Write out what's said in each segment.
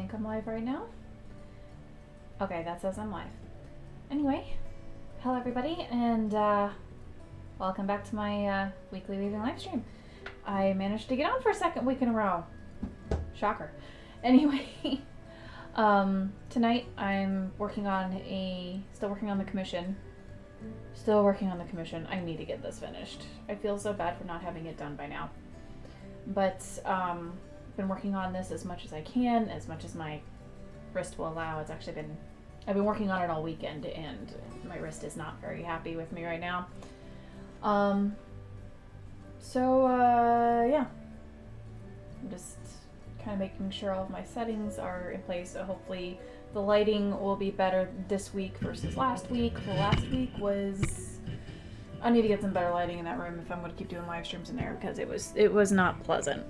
think I'm live right now. Okay, that says I'm live. Anyway, hello everybody, and welcome back to my weekly Weaving Livestream. I managed to get on for a second week in a row. Shocker. Anyway, tonight I'm still working on the commission. I need to get this finished. I feel so bad for not having it done by now. But been working on this as much as I can, as much as my wrist will allow. I've been working on it all weekend, and my wrist is not very happy with me right now. Yeah. I'm just kind of making sure all of my settings are in place, so hopefully the lighting will be better this week versus last week. The last week was... I need to get some better lighting in that room if I'm going to keep doing live streams in there, because it was not pleasant.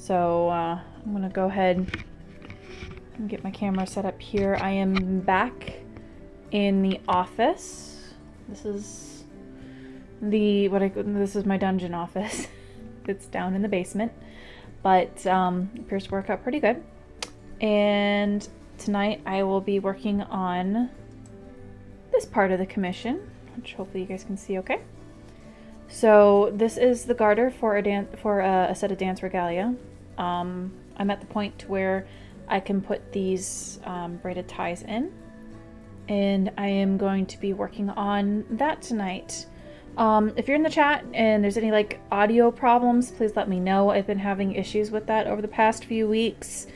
So I'm going to go ahead and get my camera set up here. I am back in the office. This is this is my dungeon office. It's down in the basement, but it appears to work out pretty good. And tonight I will be working on this part of the commission, which hopefully you guys can see okay. So this is the garter for a set of dance regalia. I'm at the point where I can put these braided ties in, and I am going to be working on that tonight. If you're in the chat and there's any like audio problems, please let me know. I've been having issues with that over the past few weeks.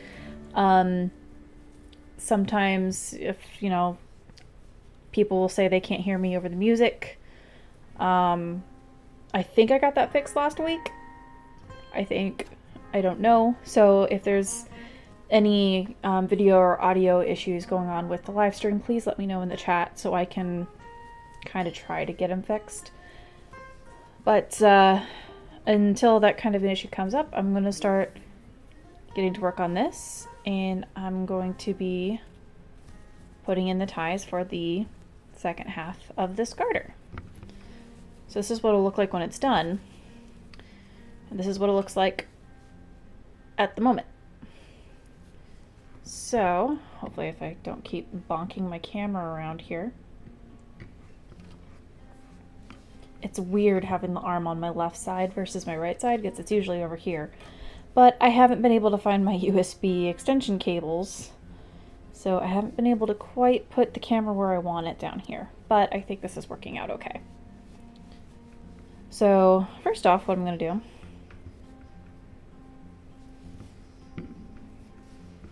Sometimes if, people will say they can't hear me over the music. I think I got that fixed last week. I don't know. So if there's any video or audio issues going on with the live stream, please let me know in the chat so I can kind of try to get them fixed. But until that kind of an issue comes up, I'm going to start getting to work on this, and I'm going to be putting in the ties for the second half of this garter. So this is what it'll look like when it's done, and this is what it looks like at the moment. So hopefully, if I don't keep bonking my camera around here. It's weird having the arm on my left side versus my right side, because it's usually over here. But I haven't been able to find my USB extension cables, so I haven't been able to quite put the camera where I want it down here. But I think this is working out okay. So first off, what I'm going to do...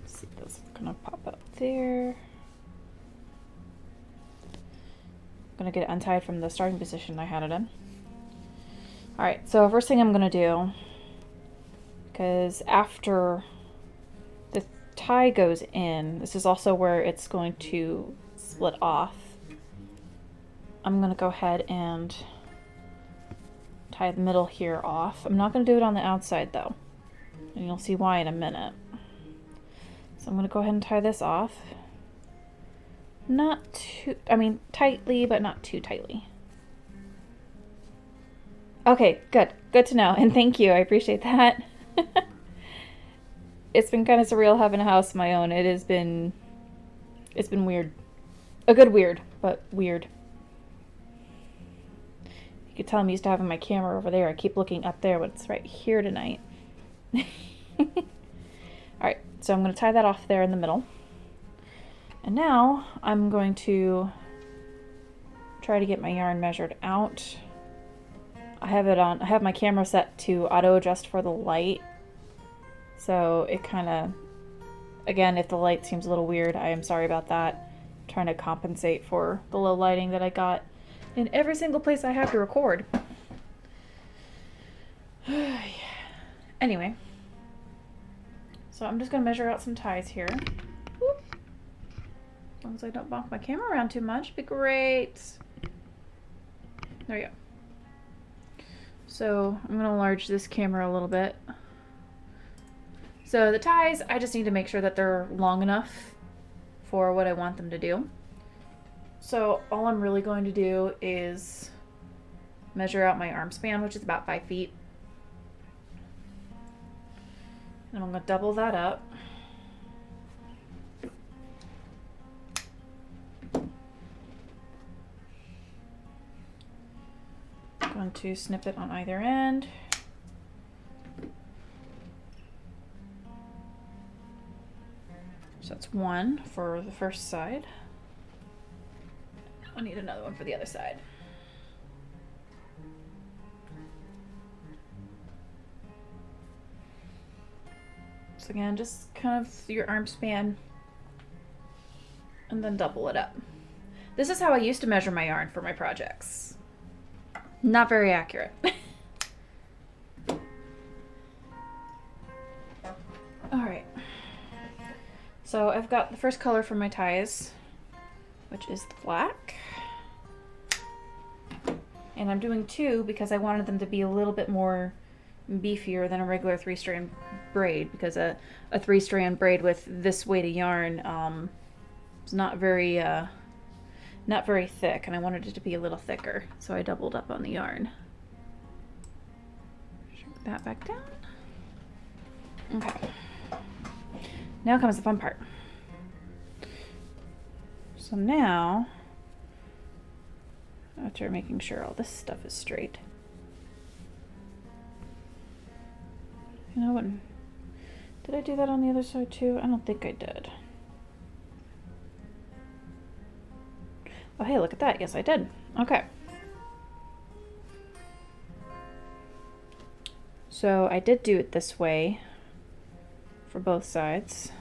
Let's see, this is going to pop up there. I'm going to get it untied from the starting position I had it in. Alright, so first thing I'm going to do, because after the tie goes in, this is also where it's going to split off. I'm going to go ahead and tie the middle here off. I'm not going to do it on the outside though, and you'll see why in a minute. So I'm going to go ahead and tie this off. Not too, tightly, but not too tightly. Okay, good. Good to know, and thank you. I appreciate that. It's been kind of surreal having a house of my own. It's been weird. A good weird, but weird. You could tell I'm used to having my camera over there. I keep looking up there, but it's right here tonight. Alright, so I'm going to tie that off there in the middle. And now I'm going to try to get my yarn measured out. I have my camera set to auto adjust for the light. So it kind of, again, if the light seems a little weird, I am sorry about that. I'm trying to compensate for the low lighting that I got in every single place I have to record. Anyway, so I'm just going to measure out some ties here. Whoop. As long as I don't bonk my camera around too much, be great. There we go. So I'm going to enlarge this camera a little bit. So the ties, I just need to make sure that they're long enough for what I want them to do. So all I'm really going to do is measure out my arm span, which is about 5 feet. And I'm going to double that up. going to snip it on either end. So that's one for the first side. I need another one for the other side. So again, just kind of your arm span and then double it up. This is how I used to measure my yarn for my projects. Not very accurate. All right. So I've got the first color for my ties, which is the black. And I'm doing two because I wanted them to be a little bit more beefier than a regular 3-strand braid, because a 3-strand braid with this weight of yarn is not very thick, and I wanted it to be a little thicker, so I doubled up on the yarn. Shrink that back down. Okay. Now comes the fun part. So now, after making sure all this stuff is straight, you know what? Did I do that on the other side too? I don't think I did. Oh, hey, look at that. Yes, I did. Okay. So I did do it this way for both sides.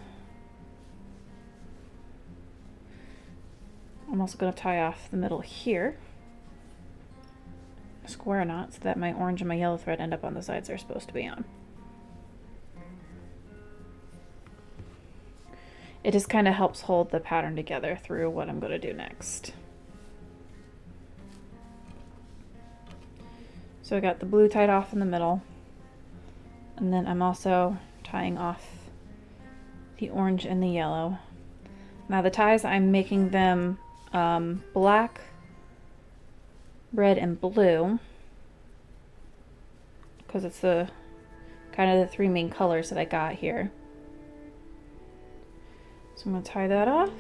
I'm also going to tie off the middle here, a square knot, so that my orange and my yellow thread end up on the sides they're supposed to be on. It just kind of helps hold the pattern together through what I'm going to do next. So I got the blue tied off in the middle, and then I'm also tying off the orange and the yellow. Now the ties, I'm making them black, red, and blue, because it's the kind of the three main colors that I got here. So I'm going to tie that off,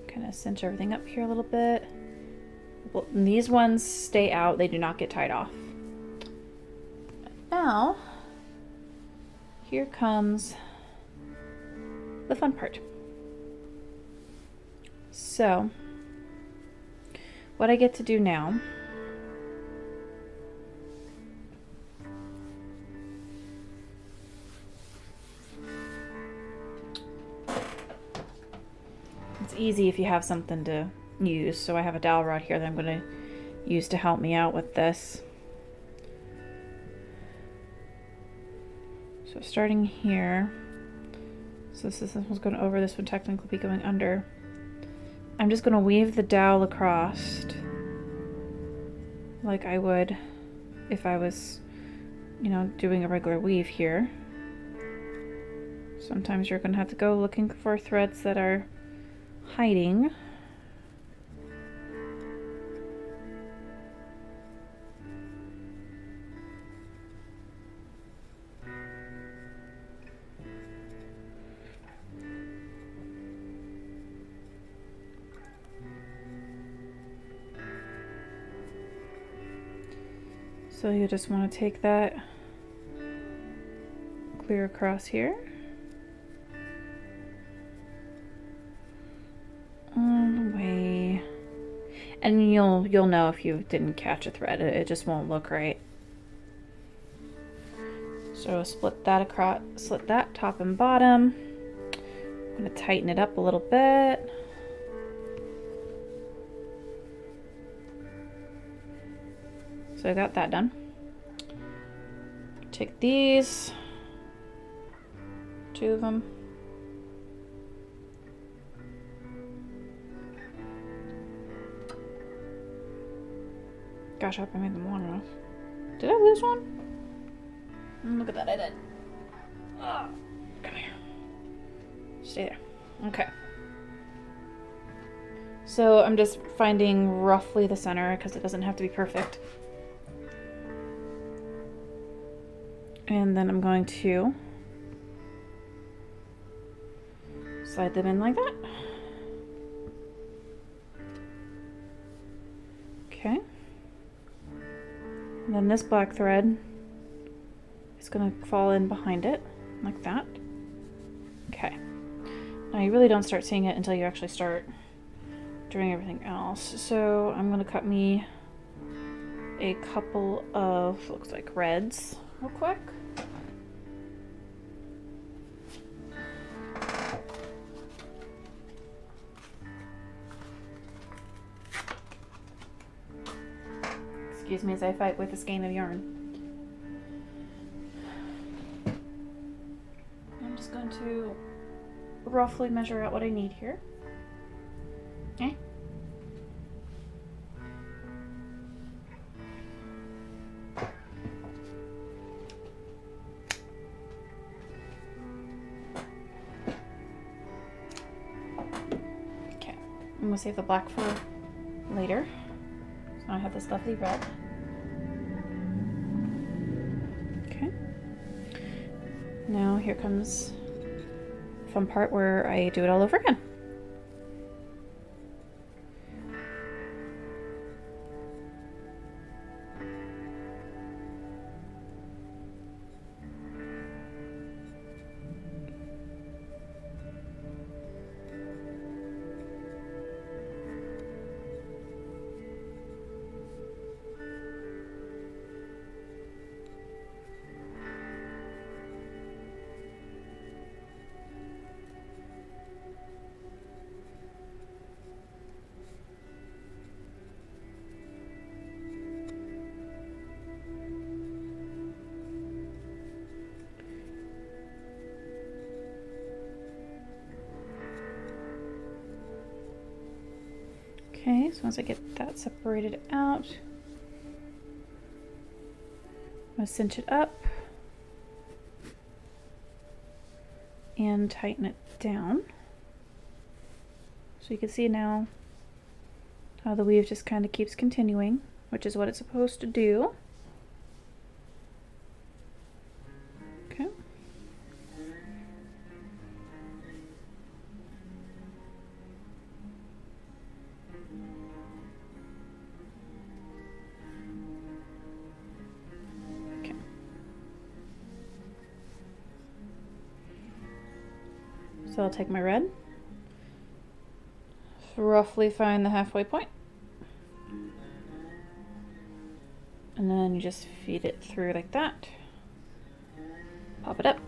kind of cinch everything up here a little bit. Well, these ones stay out, they do not get tied off. Now, here comes the fun part. So, what I get to do now it's easy if you have something to use. So I have a dowel rod here that I'm going to use to help me out with this. So starting here, so this one's going over, this one technically be going under. I'm just going to weave the dowel across like I would if I was, you know, doing a regular weave here. Sometimes you're going to have to go looking for threads that are hiding. So you just want to take that clear across here. All the way. And you'll know if you didn't catch a thread, it just won't look right. So split that across, split that top and bottom. I'm going to tighten it up a little bit. So I got that done. Take these, two of them. Gosh, I hope I made them long enough. Did I lose one? Look at that, I did. Oh, come here. Stay there. Okay. So I'm just finding roughly the center because it doesn't have to be perfect. And then I'm going to slide them in like that. Okay. And then this black thread is going to fall in behind it, like that. Okay. Now you really don't start seeing it until you actually start doing everything else. So I'm going to cut me a couple of, looks like reds, real quick. Excuse me as I fight with a skein of yarn. I'm just going to roughly measure out what I need here. Okay. Okay, I'm gonna save the black for later. So I have this lovely red. Okay. Now here comes the fun part where I do it all over again. Okay, so once I get that separated out, I'm going to cinch it up and tighten it down. So you can see now how the weave just kind of keeps continuing, which is what it's supposed to do. Okay. So I'll take my red, roughly find the halfway point, and then you just feed it through like that, pop it up.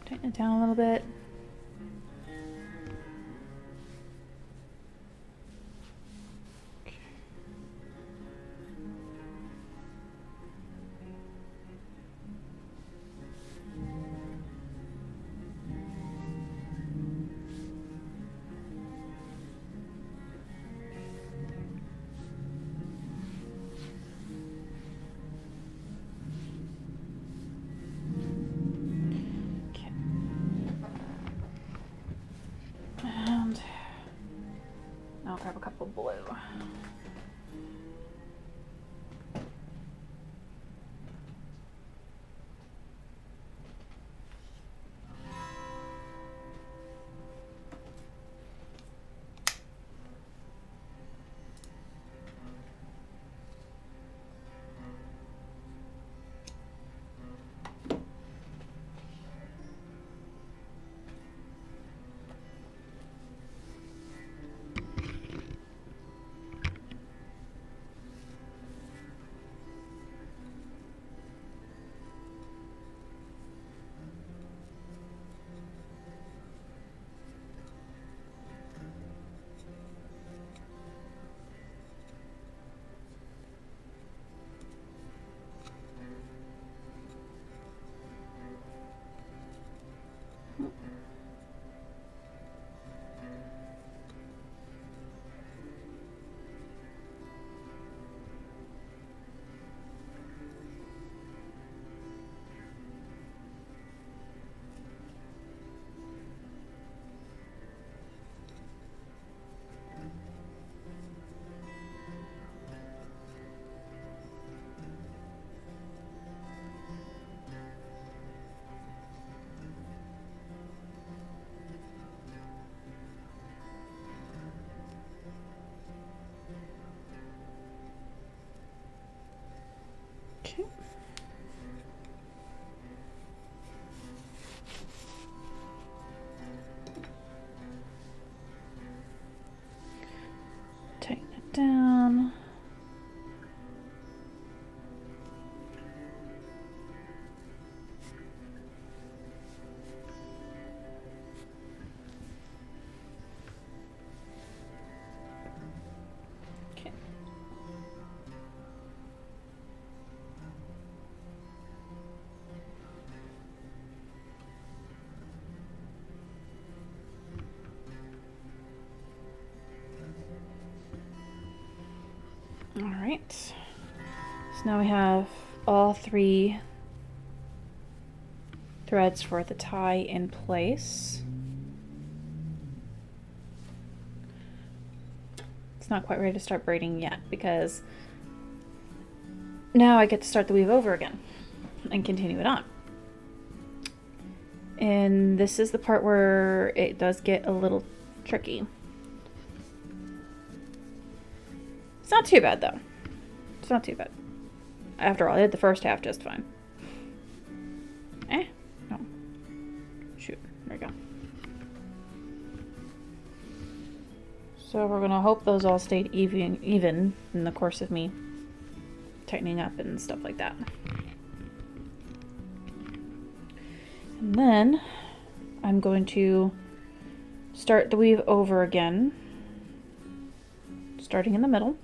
Tighten it down a little bit. Grab a couple of blue. down. Okay. All right. So now we have all 3 threads for the tie in place. It's not quite ready to start braiding yet because now I get to start the weave over again and continue it on. And this is the part where it does get a little tricky. It's not too bad though. It's not too bad. After all, I did the first half just fine. No. Shoot, there we go. So we're gonna hope those all stayed even in the course of me tightening up and stuff like that. And then I'm going to start the weave over again, starting in the middle.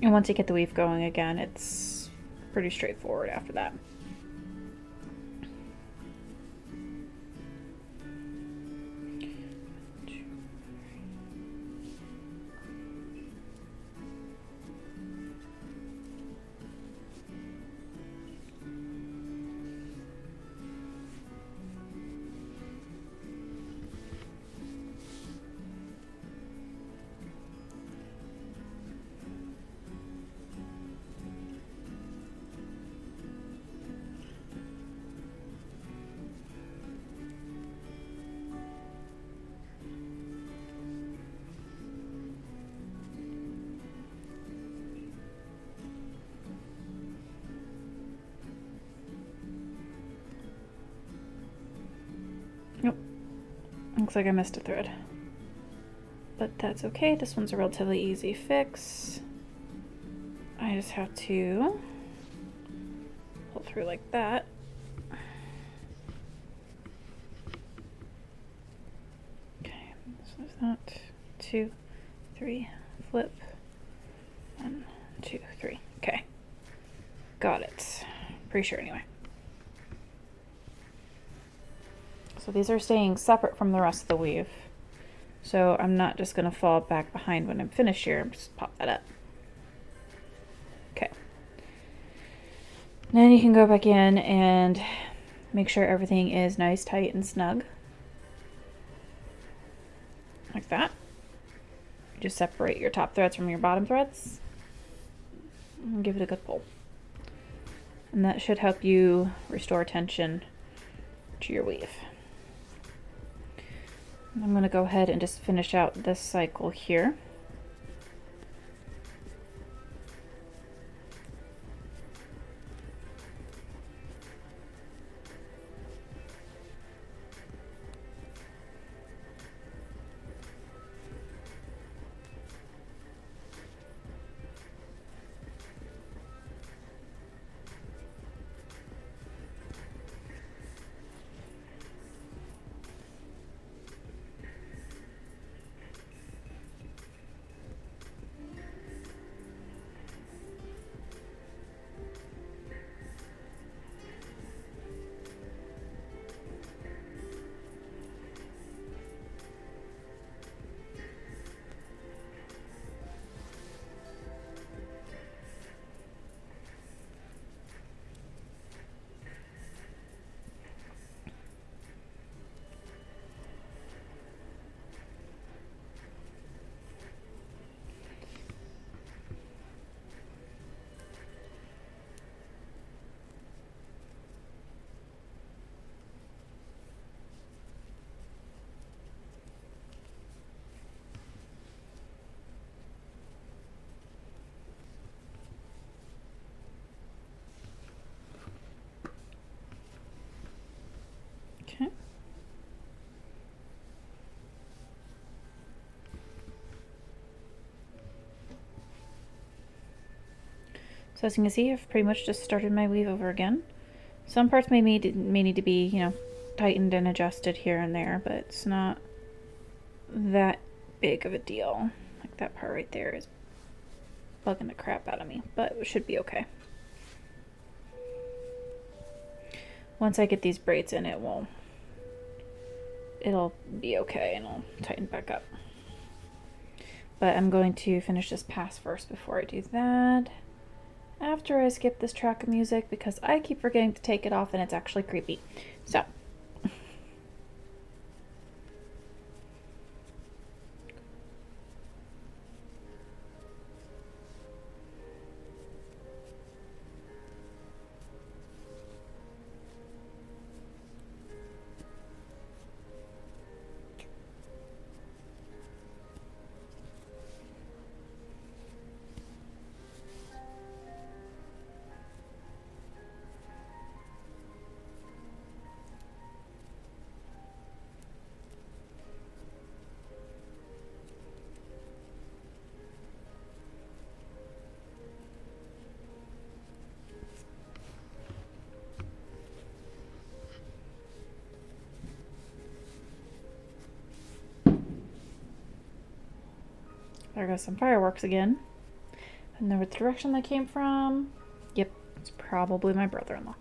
And once you get the weave going again, it's pretty straightforward after that. Nope. Looks like I missed a thread. But that's okay. This one's a relatively easy fix. I just have to pull through like that. Okay, so there's that. 2, 3, flip. 1, 2, 3. Okay. Got it. Pretty sure anyway. So these are staying separate from the rest of the weave. So I'm not just going to fall back behind when I'm finished here. I'm just pop that up. Okay. Then you can go back in and make sure everything is nice, tight, and snug. Like that. Just separate your top threads from your bottom threads. And give it a good pull. And that should help you restore tension to your weave. I'm going to go ahead and just finish out this cycle here. So as you can see, I've pretty much just started my weave over again. Some parts may need to be, you know, tightened and adjusted here and there, but it's not that big of a deal. Like that part right there is bugging the crap out of me, but it should be okay. Once I get these braids in, it'll be okay and it'll tighten back up. But I'm going to finish this pass first before I do that. After I skip this track of music, because I keep forgetting to take it off and it's actually creepy. So. There goes some fireworks again. I don't know what direction they came from. Yep, it's probably my brother-in-law.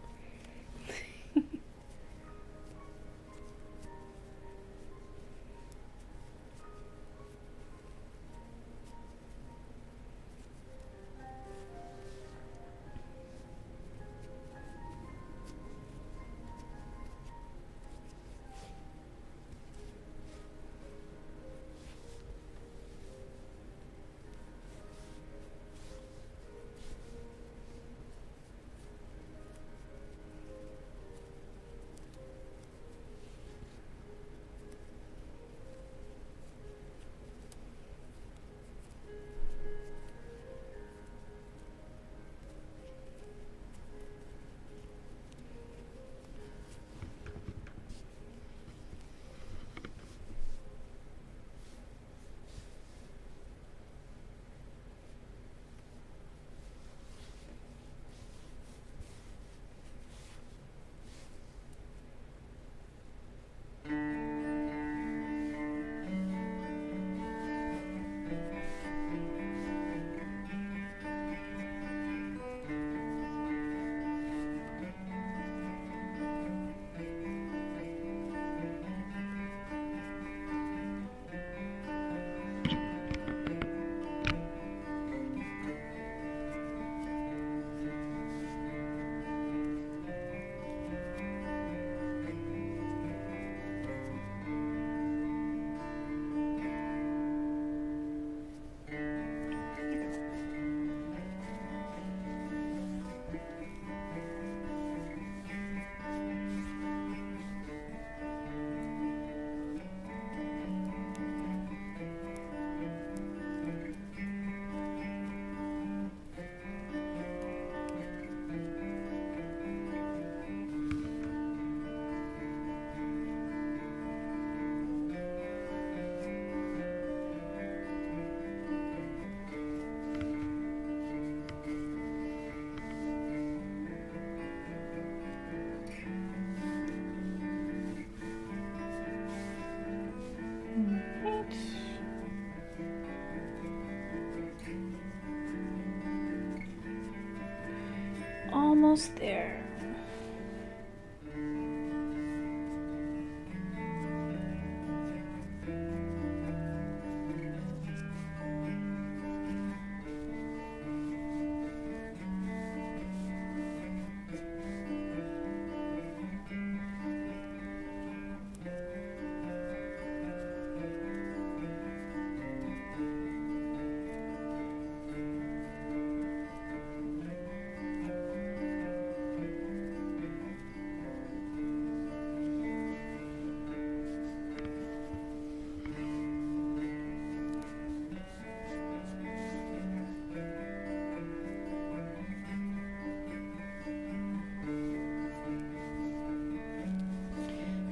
Almost there.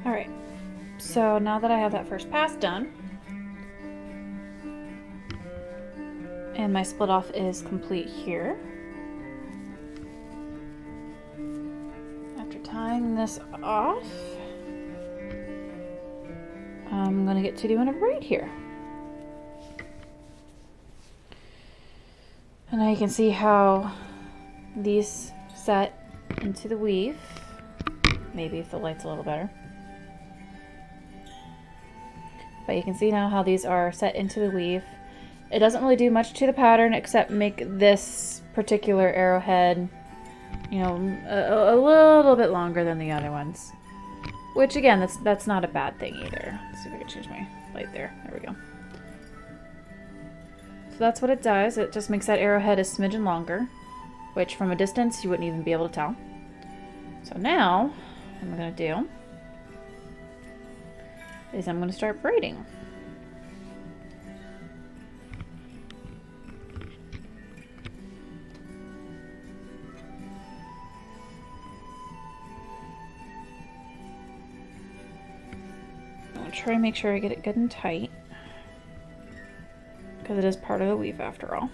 Alright, so now that I have that first pass done, and my split off is complete here, drying this off, I'm gonna get to doing a braid here. And now you can see how these set into the weave. Maybe if the light's a little better. But you can see now how these are set into the weave. It doesn't really do much to the pattern except make this particular arrowhead, you know, a little bit longer than the other ones. Which again, that's not a bad thing either. Let's see if I can change my light there. There we go. So that's what it does. It just makes that arrowhead a smidgen longer, which from a distance you wouldn't even be able to tell. So now, what I'm going to do is I'm going to start braiding. I'm going to try and make sure I get it good and tight, because it is part of the weave after all.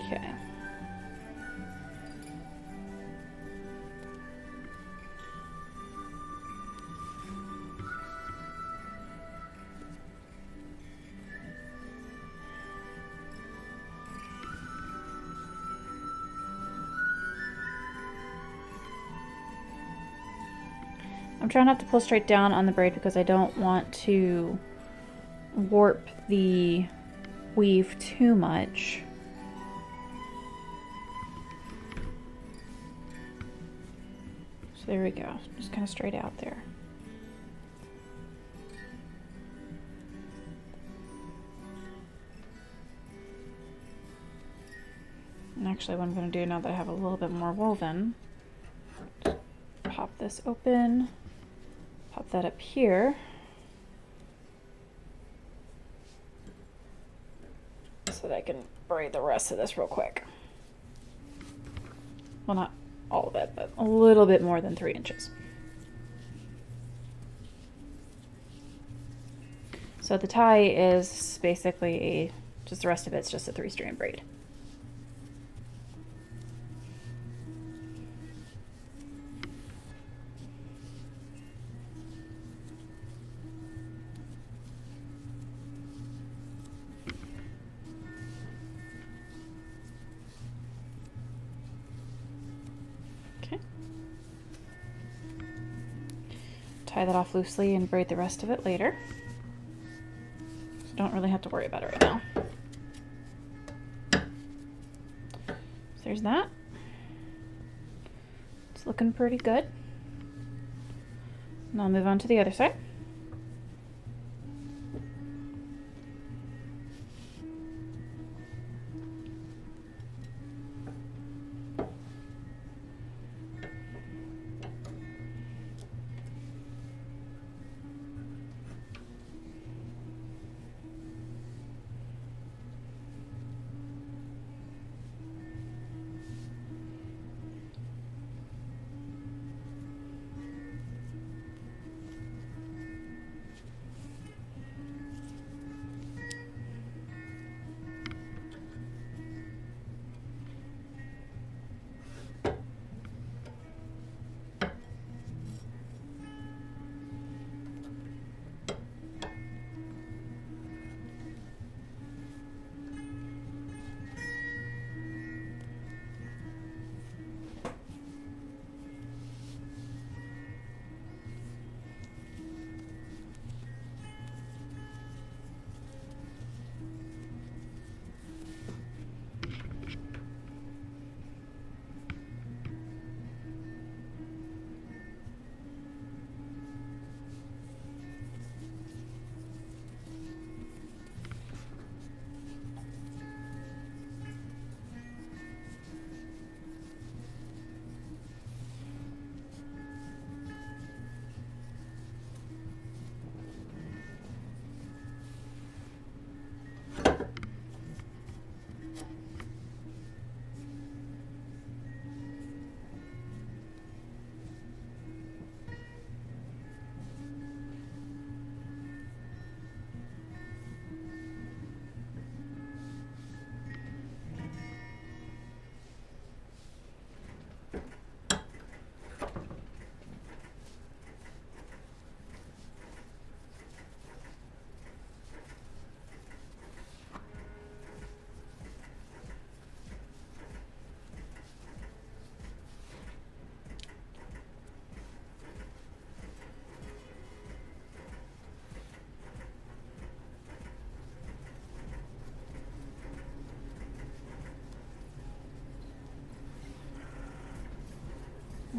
Okay. I'm trying not to pull straight down on the braid because I don't want to warp the weave too much. So there we go, just kind of straight out there. And actually what I'm going to do now that I have a little bit more woven, pop this open, pop that up here. So that I can braid the rest of this real quick. Well, not all of it, but a little bit more than 3 inches. So the tie is basically just the rest of it's just a 3-strand braid. Tie that off loosely and braid the rest of it later. So don't really have to worry about it right now. So there's that. It's looking pretty good. And I'll move on to the other side.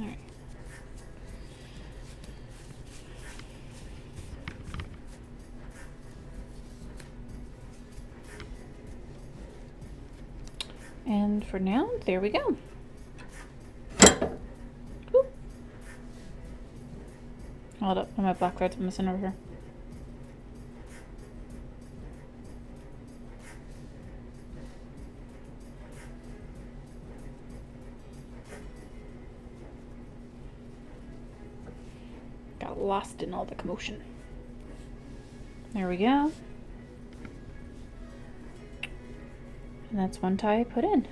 Alright. And for now, there we go. Oop. Hold up, my black threads are missing over here. Got lost in all the commotion. There we go. And that's one tie put in.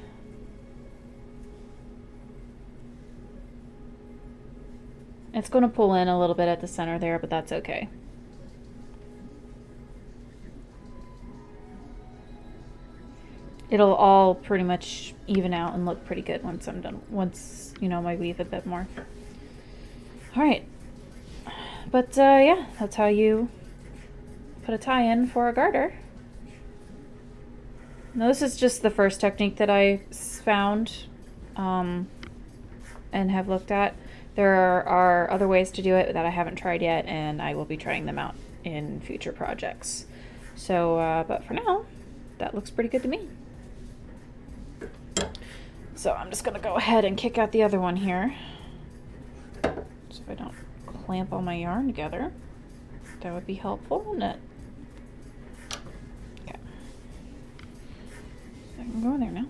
It's going to pull in a little bit at the center there, but that's okay. It'll all pretty much even out and look pretty good once I'm done. Once, you know, I weave a bit more. All right. But yeah, that's how you put a tie in for a garter. Now this is just the first technique that I found and have looked at. There are other ways to do it that I haven't tried yet, and I will be trying them out in future projects. So, but for now, that looks pretty good to me. So I'm just going to go ahead and kick out the other one here, so I don't clamp all my yarn together. That would be helpful, wouldn't it? Okay. I can go in there now.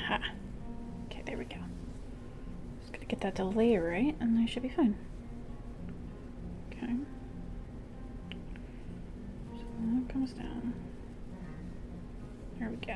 Ha. Okay, there we go. Just gotta get that delay right, and I should be fine. Okay. So that comes down. There we go.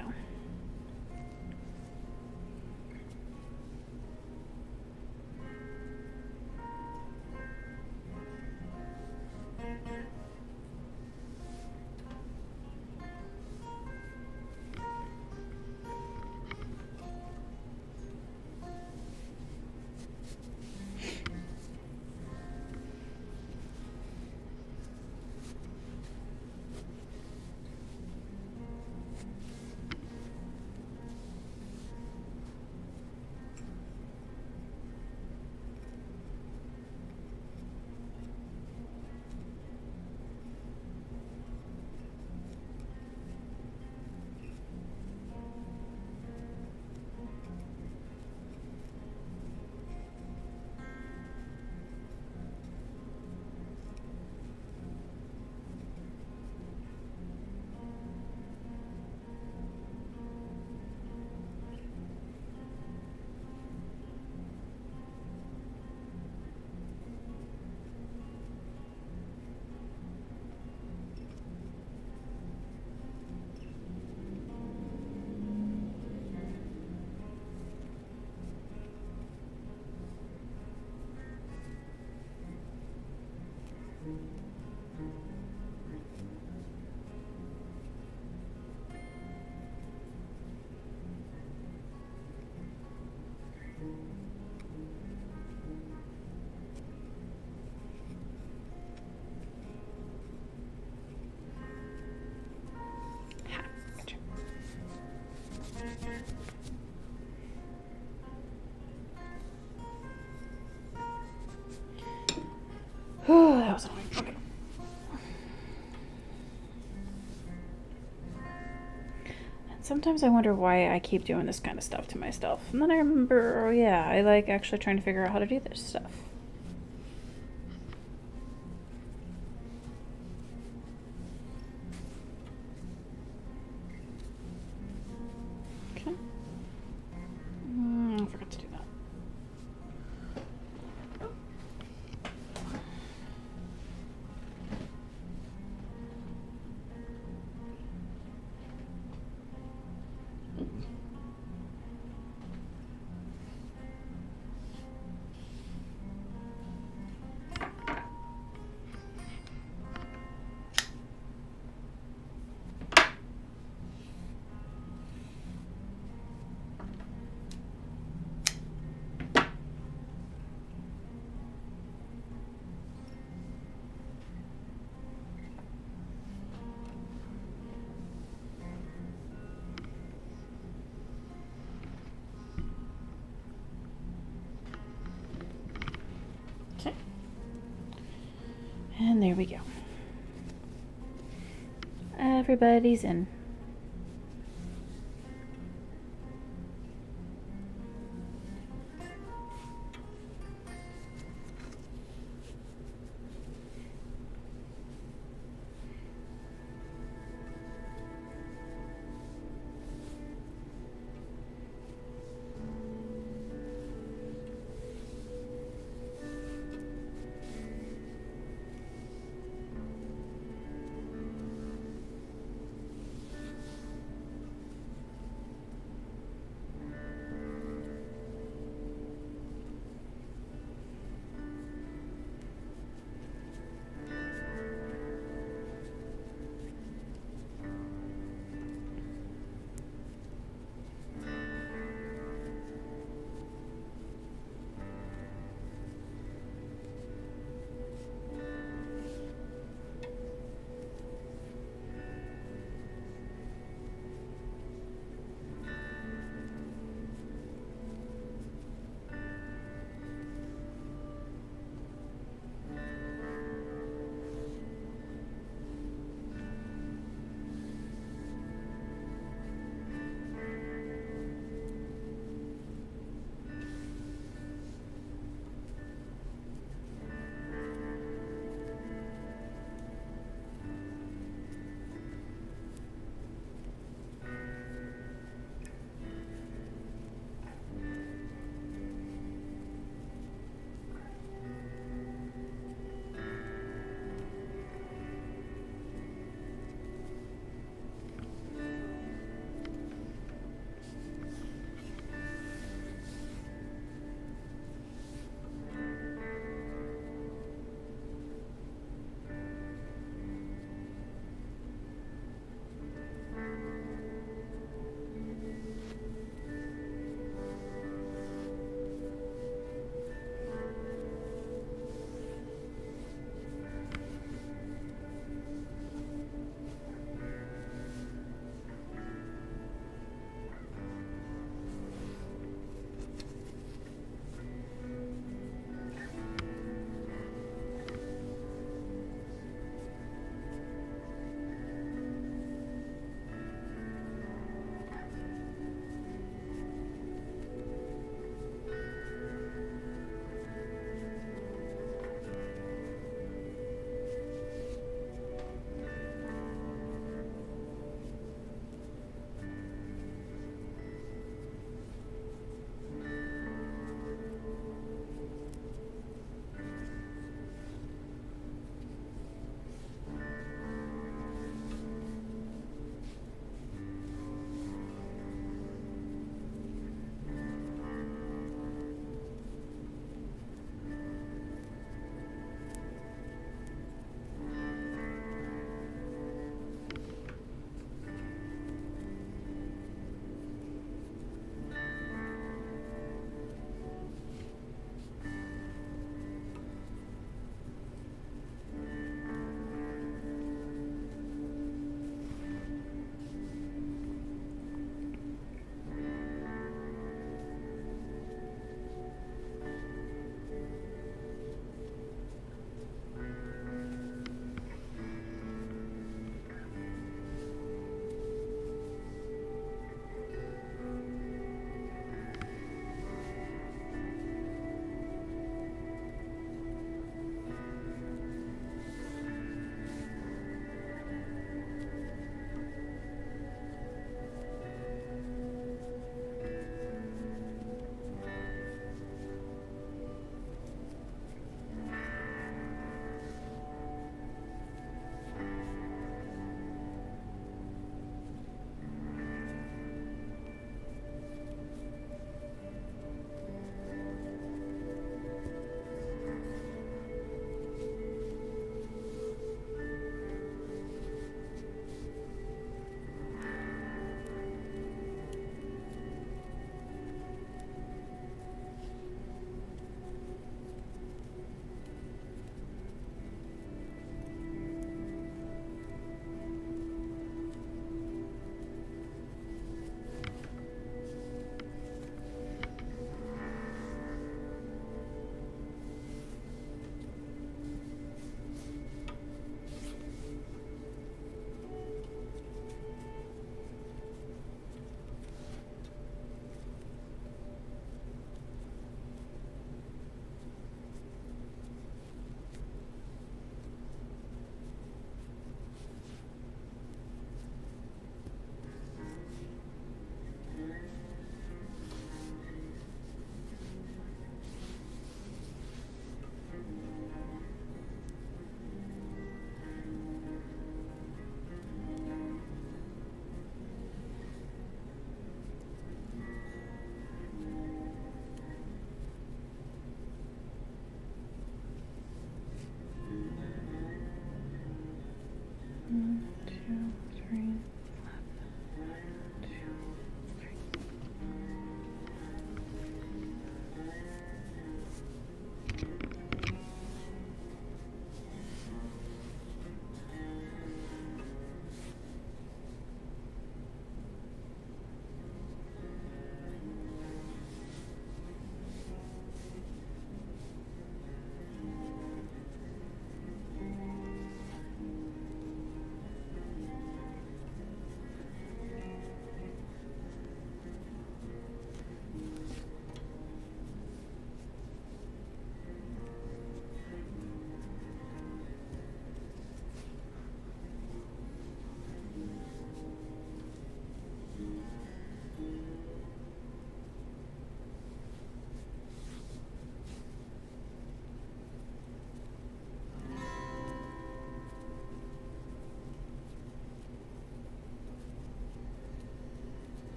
That was annoying. Okay. And sometimes I wonder why I keep doing this kind of stuff to myself. And then I remember, oh yeah, I like actually trying to figure out how to do this stuff. Okay. I forgot to do that. And there we go. Everybody's in.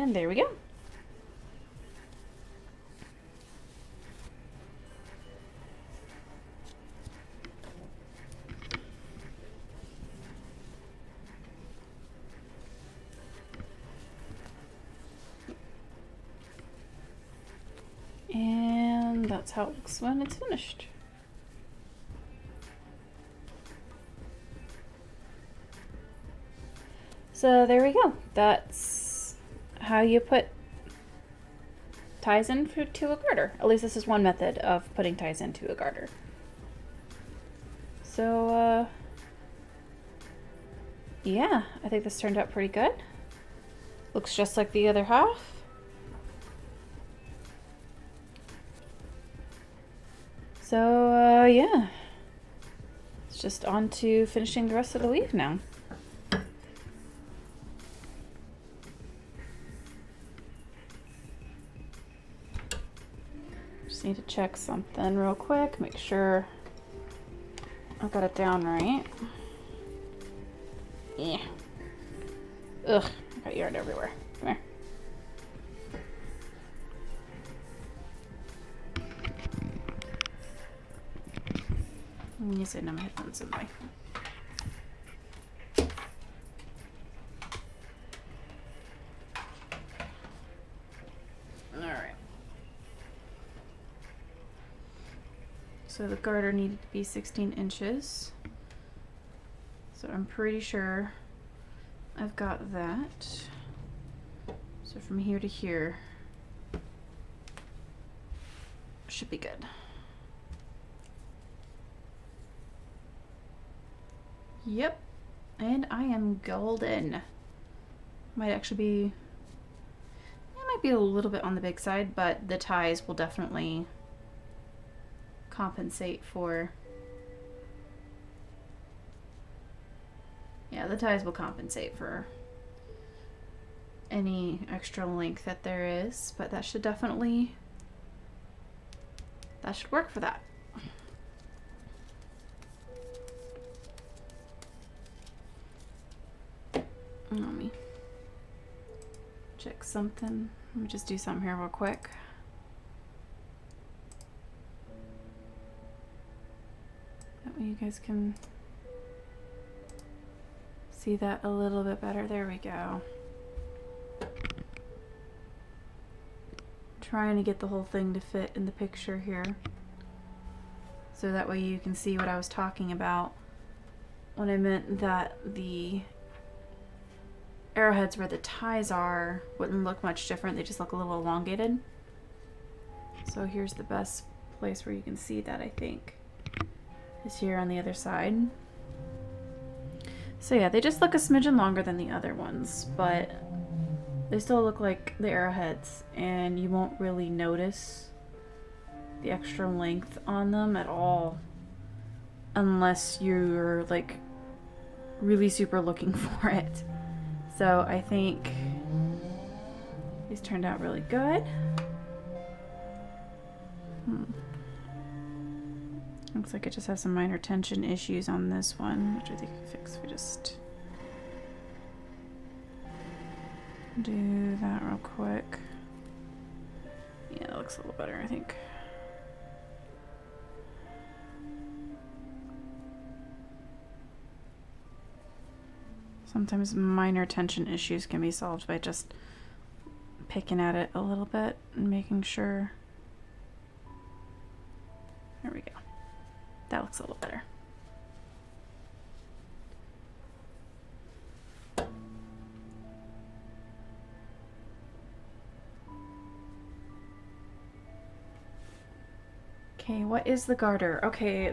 And there we go. And that's how it looks when it's finished. So there we go. That's how you put ties into a garter. At least this is one method of putting ties into a garter. So yeah, I think this turned out pretty good. Looks just like the other half. So yeah, it's just on to finishing the rest of the weave now. Just need to check something real quick, make sure I've got it down right. Yeah. Ugh, I got yarn everywhere. Come here. I'm using my headphones in my. Alright. So the garter needed to be 16 inches. So I'm pretty sure I've got that. So from here to here should be good. Yep, and I am golden. Might actually be, it might be a little bit on the big side, but the ties will definitely compensate for, yeah, the ties will compensate for any extra length that there is, but that should definitely, that should work for that. Let me check something. Let me just do something here real quick. That way you guys can see that a little bit better. There we go. Trying to get the whole thing to fit in the picture here, so that way you can see what I was talking about when I meant that the arrowheads where the ties are wouldn't look much different. They just look a little elongated. So here's the best place where you can see that, I think, is here on the other side. So yeah, they just look a smidgen longer than the other ones, but they still look like the arrowheads, and you won't really notice the extra length on them at all unless you're like really super looking for it. So I think these turned out really good. Looks like it just has some minor tension issues on this one, which I think we can fix if we just do that real quick. Yeah, that looks a little better, I think. Sometimes minor tension issues can be solved by just picking at it a little bit and making sure. There we go. That looks a little better. Okay, what is the garter? Okay,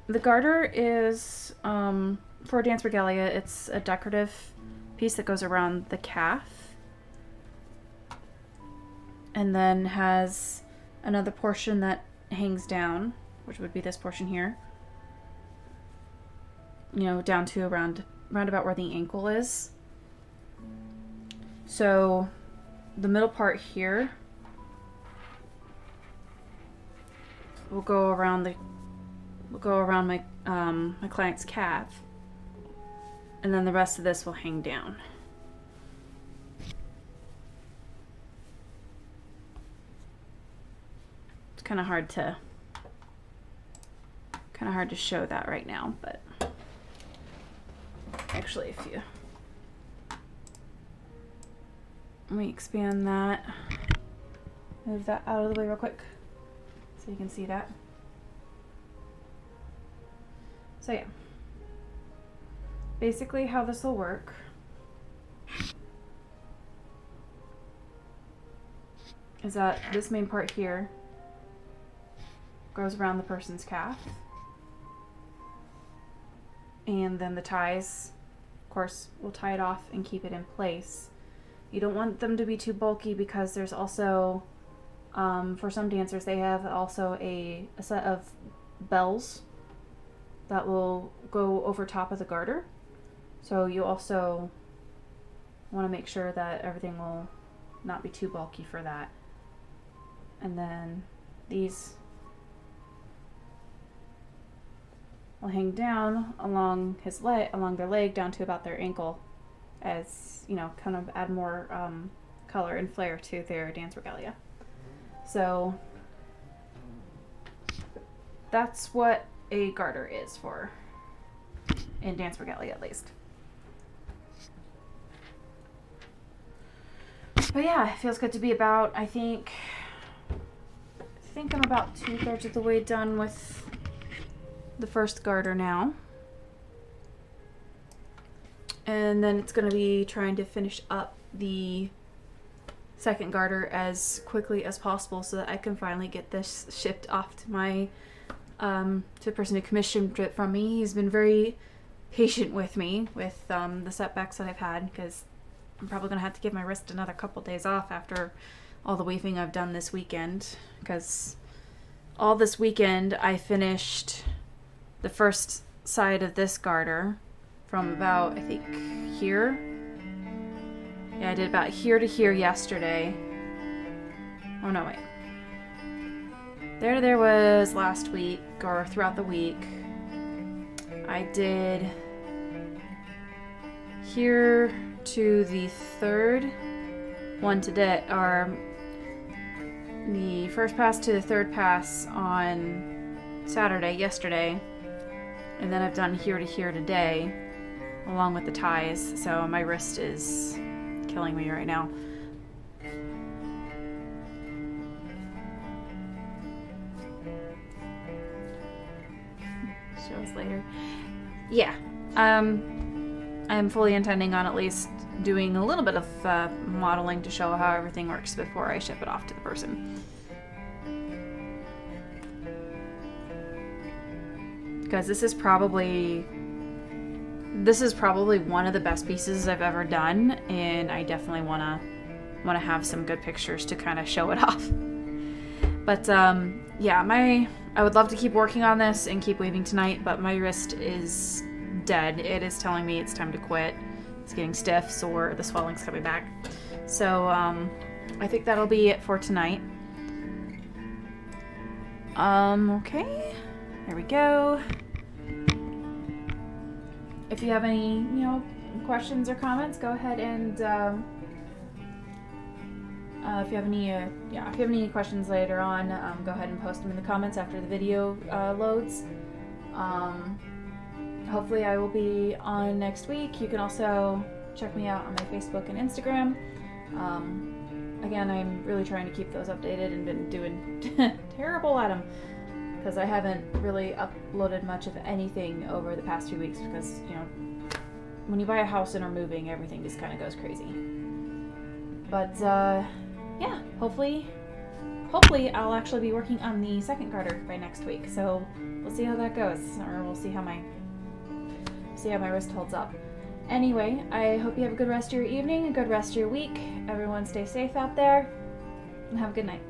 the garter is for Dance Regalia. It's a decorative piece that goes around the calf and then has another portion that hangs down, which would be this portion here, you know, down to around about where the ankle is. So the middle part here will go around my my client's calf, and then the rest of this will hang down. kind of hard to show that right now, but actually if you let me expand that, move that out of the way real quick so you can see that. So yeah, basically how this will work is that this main part here goes around the person's calf, and then the ties, of course, will tie it off and keep it in place. You don't want them to be too bulky because there's also, for some dancers, they have also a set of bells that will go over top of the garter. So you also want to make sure that everything will not be too bulky for that. And then these will hang down along his leg, along their leg, down to about their ankle, as you know, kind of add more color and flair to their dance regalia. So that's what a garter is for, in dance regalia at least. But yeah, it feels good to be about, I think I'm about 2/3 of the way done with the first garter now. And then it's going to be trying to finish up the second garter as quickly as possible so that I can finally get this shipped off to my to the person who commissioned it from me. He's been very patient with me with the setbacks that I've had, because I'm probably going to have to give my wrist another couple days off after all the weaving I've done this weekend, because all this weekend I finished the first side of this garter from about, I think, here. Yeah, I did about here to here yesterday. Oh no, wait. There was last week, or throughout the week. I did here to the third one today, or the first pass to the third pass on Saturday, yesterday, and then I've done here to here today, along with the ties, so my wrist is killing me right now. Shows later. Yeah, I'm fully intending on at least doing a little bit of modeling to show how everything works before I ship it off to the person. Because this is probably one of the best pieces I've ever done, and I definitely want to have some good pictures to kind of show it off. But yeah, I would love to keep working on this and keep weaving tonight, but my wrist is dead. It is telling me it's time to quit. It's getting stiff, sore, the swelling's coming back. So I think that'll be it for tonight. Okay, there we go. If you have any, questions or comments, go ahead and if you have any questions later on, go ahead and post them in the comments after the video loads. Hopefully I will be on next week. You can also check me out on my Facebook and Instagram. Again, I'm really trying to keep those updated and been doing terrible at them, because I haven't really uploaded much of anything over the past few weeks, because, when you buy a house and are moving, everything just kind of goes crazy. But, yeah, hopefully I'll actually be working on the second garter by next week, so we'll see how that goes, or we'll see how my wrist holds up. Anyway, I hope you have a good rest of your evening, a good rest of your week. Everyone stay safe out there, and have a good night.